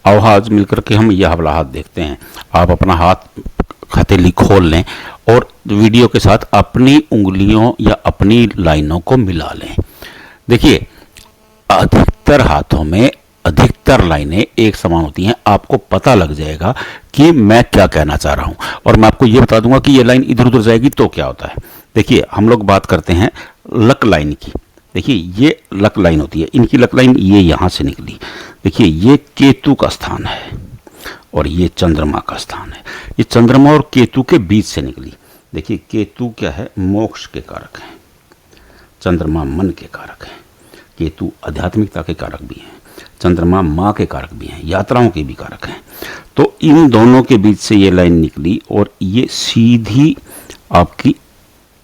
आओ आज मिलकर के हम यह वाला हाथ देखते हैं। आप अपना हाथ हथेली खोल लें और वीडियो के साथ अपनी उंगलियों या अपनी लाइनों को मिला लें। देखिए, अधिकतर हाथों में अधिकतर लाइनें एक समान होती हैं। आपको पता लग जाएगा कि मैं क्या कहना चाह रहा हूं, और मैं आपको यह बता दूंगा कि ये लाइन इधर उधर जाएगी तो क्या होता है। देखिए, हम लोग बात करते हैं लक लाइन की। देखिए, ये लक लाइन होती है, इनकी लक लाइन ये यहां से निकली। देखिए, ये केतु का स्थान है और ये चंद्रमा का स्थान है। ये चंद्रमा और केतु के बीच से निकली। देखिए, केतु क्या है? मोक्ष के कारक हैं। चंद्रमा मन के कारक हैं। केतु आध्यात्मिकता के कारक भी हैं। चंद्रमा माँ के कारक भी हैं, यात्राओं के भी कारक हैं। तो इन दोनों के बीच से ये लाइन निकली और ये सीधी आपकी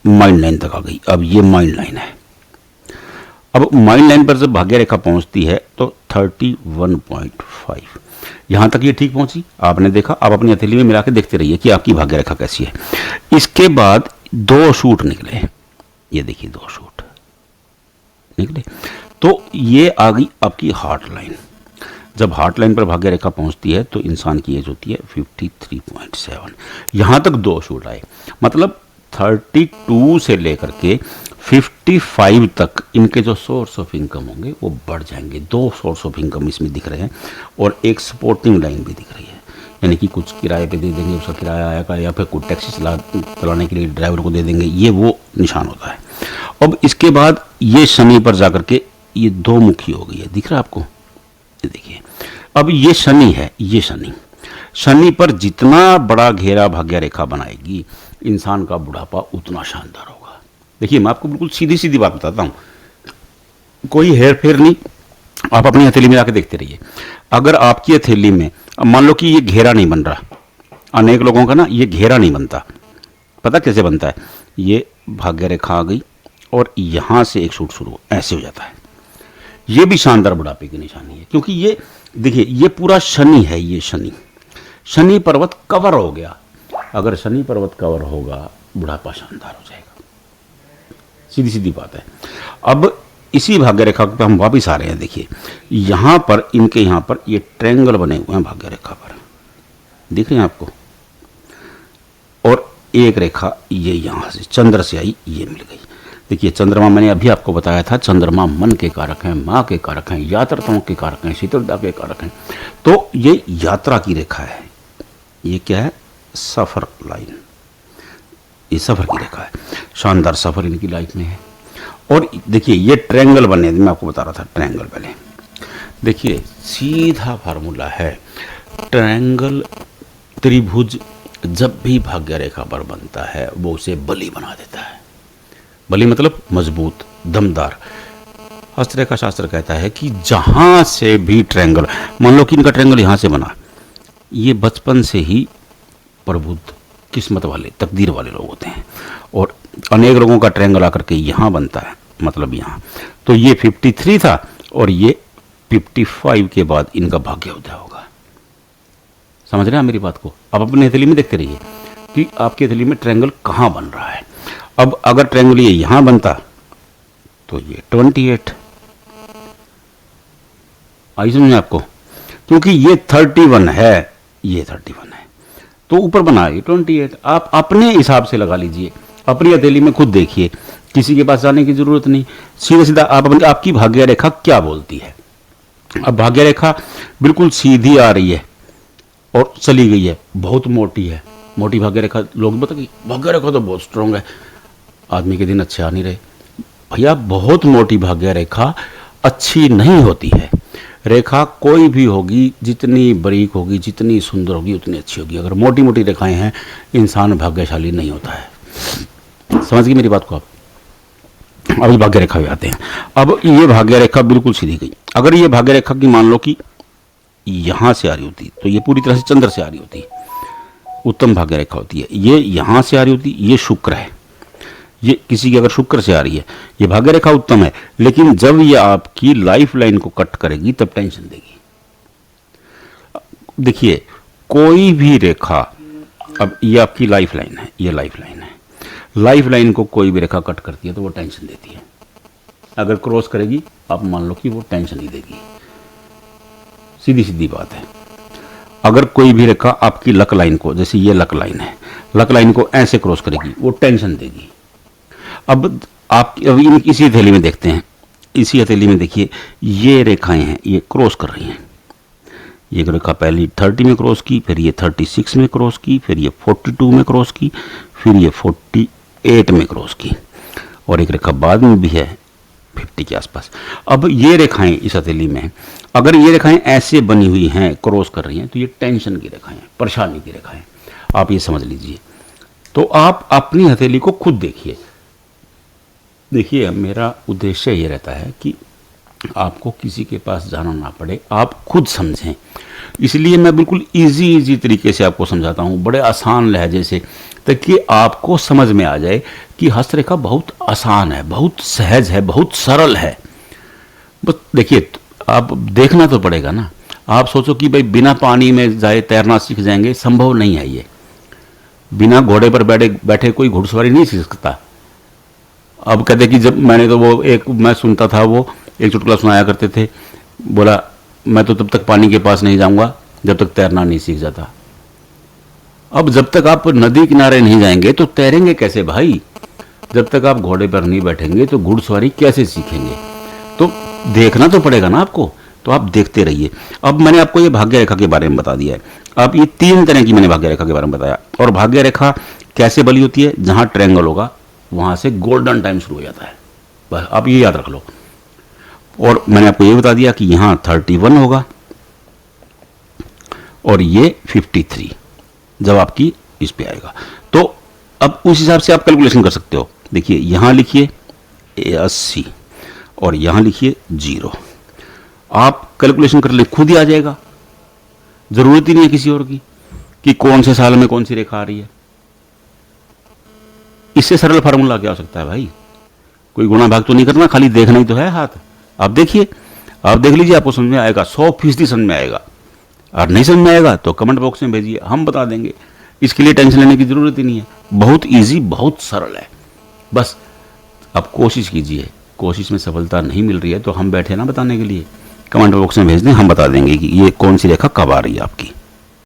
माइंड लाइन तक आ गई। अब ये माइंड लाइन है। अब माइंड लाइन पर जब भाग्य रेखा पहुंचती है तो 31.5 यहां तक ये ठीक पहुंची। आपने देखा, आप अपनी हथेली में मिला के देखते रहिए कि आपकी भाग्य रेखा कैसी है। इसके बाद 2 शूट निकले। ये देखिए, 2 शूट निकले तो ये आ गई आपकी हार्ट लाइन। जब हार्ट लाइन पर भाग्य रेखा पहुंचती है तो इंसान की एज होती है 53.7। यहां तक 2 शूट आए, मतलब 32 से लेकर के 55 तक इनके जो सोर्स ऑफ इनकम होंगे वो बढ़ जाएंगे। 2 सोर्स ऑफ इनकम इसमें दिख रहे हैं और एक सपोर्टिंग लाइन भी दिख रही है, यानी कि कुछ किराए पे दे देंगे, उसका किराया आएगा, या फिर कुछ टैक्सी चलाने के लिए ड्राइवर को दे देंगे। ये वो निशान होता है। अब इसके बाद ये शनि पर जाकर के ये 2 मुखी हो गई है। दिख रहा है आपको? ये देखिए, अब ये शनि है। ये शनि पर जितना बड़ा घेरा भाग्य रेखा बनाएगी, इंसान का बुढ़ापा उतना शानदार होगा। देखिए, मैं आपको बिल्कुल सीधी सीधी बात बताता हूं, कोई हेर फेर नहीं। आप अपनी हथेली में जाके देखते रहिए। अगर आपकी हथेली में मान लो कि ये घेरा नहीं बन रहा, अनेक लोगों का ना ये घेरा नहीं बनता। पता कैसे बनता है? ये भाग्य रेखा आ गई और यहां से एक शूट शुरू ऐसे हो जाता है। ये भी शानदार बुढ़ापे की निशानी है, क्योंकि ये देखिए, ये पूरा शनि है। ये शनि पर्वत कवर हो गया। अगर शनि पर्वत कवर होगा, बुढ़ापा शानदार हो जाएगा। सीधी सीधी बात है। अब इसी भाग्य रेखा पे हम वापिस आ रहे हैं। देखिए, यहां पर इनके यहां पर ये ट्रायंगल बने हुए हैं भाग्य रेखा पर, दिख रहे हैं आपको? और एक रेखा ये यहां से चंद्र से आई, ये मिल गई। देखिए, चंद्रमा मैंने अभी आपको बताया था, चंद्रमा मन के कारक हैं, माँ के कारक हैं, यात्राओं के कारक हैं, शीतलता के कारक हैं। तो ये यात्रा की रेखा है। ये क्या है? सफर लाइन। ये सफर की रेखा है। शानदार सफर इनकी लाइफ में है। और देखिए, ये ट्रायंगल बने, मैं आपको बता रहा था ट्रायंगल पहले। देखिए, सीधा फार्मूला है। ट्रायंगल, त्रिभुज जब भी भाग्य रेखा पर बनता है वो उसे बली बना देता है। बली मतलब मजबूत, दमदार। हस्तरेखा शास्त्र कहता है कि जहां से भी ट्रायंगल, मान लो कि इनका ट्रायंगल यहां से बना, ये बचपन से ही प्रबुद्ध, किस्मत वाले, तकदीर वाले लोग होते हैं। और अनेक लोगों का ट्रायंगल आकर के यहां बनता है, मतलब यहां। तो ये 53 था और ये 55 के बाद इनका भाग्योदय होगा। समझ रहे हैं मेरी बात को? अब अपनी हथेली में देखते रहिए कि आपकी हथेली में ट्रायंगल कहां बन रहा है। अब अगर ट्रायंगल ये यहां बनता तो ये 28 आई समझ में आपको? क्योंकि ये 31 है, ये 31 है, तो ऊपर बना ये 28। आप अपने हिसाब से लगा लीजिए, अपनी हथेली में खुद देखिए, किसी के पास जाने की जरूरत नहीं। सीधा सीधा आप आपकी भाग्य रेखा क्या बोलती है। अब भाग्य रेखा बिल्कुल सीधी आ रही है और चली गई है, बहुत मोटी है। मोटी भाग्य रेखा, लोग बताएंगे भाग्य रेखा तो बहुत स्ट्रांग है, आदमी के दिन अच्छे आ नहीं रहे। भैया, बहुत मोटी भाग्य रेखा अच्छी नहीं होती है। रेखा कोई भी होगी, जितनी बारीक होगी, जितनी सुंदर होगी, उतनी अच्छी होगी। अगर मोटी मोटी रेखाएं हैं, इंसान भाग्यशाली नहीं होता है। समझ गए मेरी बात को आप? अब भाग्य रेखा भी आते हैं। अब ये भाग्य रेखा बिल्कुल सीधी गई। अगर ये भाग्य रेखा की मान लो कि यहां से आ रही होती तो ये पूरी तरह से चंद्र से आ रही होती, उत्तम भाग्य रेखा होती है। ये यहां से आ रही होती, ये शुक्र है। ये किसी की अगर शुक्र से आ रही है, ये भाग्य रेखा उत्तम है। लेकिन जब ये आपकी लाइफ लाइन को कट करेगी तब टेंशन देगी। देखिए, कोई भी रेखा, अब ये आपकी लाइफ लाइन है, ये लाइफ लाइन है। लाइफ लाइन को कोई भी रेखा कट करती है तो वो टेंशन देती है। अगर क्रॉस करेगी, आप मान लो कि वो टेंशन ही देगी। सीधी सीधी बात है। अगर कोई भी रेखा आपकी लक लाइन को, जैसे ये लक लाइन है, लक लाइन को ऐसे क्रॉस करेगी, वो टेंशन देगी। अब आप अभी इसी हथेली में देखते हैं, इसी हथेली में देखिए ये रेखाएं हैं, ये क्रॉस कर रही हैं। ये रेखा पहली 30 में क्रॉस की, फिर ये 36 में क्रॉस की, फिर ये 42 में क्रॉस की, फिर ये 48 में क्रॉस की, और एक रेखा बाद में भी है 50 के आसपास। अब ये रेखाएं इस हथेली में, अगर ये रेखाएं ऐसे बनी हुई हैं, क्रॉस कर रही हैं, तो ये टेंशन की रेखाएं, परेशानी की रेखाएं, आप ये समझ लीजिए। तो आप अपनी हथेली को खुद देखिए। देखिए, मेरा उद्देश्य ये रहता है कि आपको किसी के पास जाना ना पड़े, आप खुद समझें। इसलिए मैं बिल्कुल इजी तरीके से आपको समझाता हूँ, बड़े आसान लहजे से, ताकि आपको समझ में आ जाए कि हस्तरेखा बहुत आसान है, बहुत सहज है, बहुत सरल है। बस देखिए, आप देखना तो पड़ेगा ना। आप सोचो कि भाई बिना पानी में जाए तैरना सीख जाएंगे, संभव नहीं है ये। बिना घोड़े पर बैठे कोई घुड़सवारी नहीं सीख सकता। अब कहते कि जब मैंने तो वो एक मैं सुनता था, वो एक चुटकुला सुनाया करते थे, बोला मैं तो तब तक पानी के पास नहीं जाऊंगा जब तक तैरना नहीं सीख जाता। अब जब तक आप नदी किनारे नहीं जाएंगे तो तैरेंगे कैसे भाई? जब तक आप घोड़े पर नहीं बैठेंगे तो घुड़सवारी कैसे सीखेंगे? तो देखना तो पड़ेगा ना आपको, तो आप देखते रहिए। अब मैंने आपको ये भाग्य रेखा के बारे में बता दिया है। अब ये 3 तरह की मैंने भाग्य रेखा के बारे में बताया। और भाग्य रेखा कैसे बली होती है? जहां ट्रायंगल होगा वहां से गोल्डन टाइम शुरू हो जाता है, बस आप ये याद रख लो। और मैंने आपको ये बता दिया कि यहां 31 होगा और ये 53 जब आपकी इस पे आएगा। तो अब उस हिसाब से आप कैलकुलेशन कर सकते हो। देखिए, यहां लिखिए 80 और यहां लिखिए 0। आप कैलकुलेशन कर ले, खुद ही आ जाएगा। जरूरत ही नहीं है किसी और की कि कौन से साल में कौन सी रेखा आ रही है। इससे सरल फार्मूला क्या हो सकता है भाई? कोई गुणा भाग तो नहीं करना, खाली देखना ही तो है हाथ। आप देखिए, आप देख लीजिए, आपको समझ में आएगा, 100% समझ में आएगा। और नहीं समझ में आएगा तो कमेंट बॉक्स में भेजिए, हम बता देंगे। इसके लिए टेंशन लेने की जरूरत ही नहीं है, बहुत इजी, बहुत सरल है। बस आप कोशिश कीजिए। कोशिश में सफलता नहीं मिल रही है तो हम बैठे ना बताने के लिए, कमेंट बॉक्स में भेज दें, हम बता देंगे कि ये कौन सी रेखा कब आ रही है आपकी।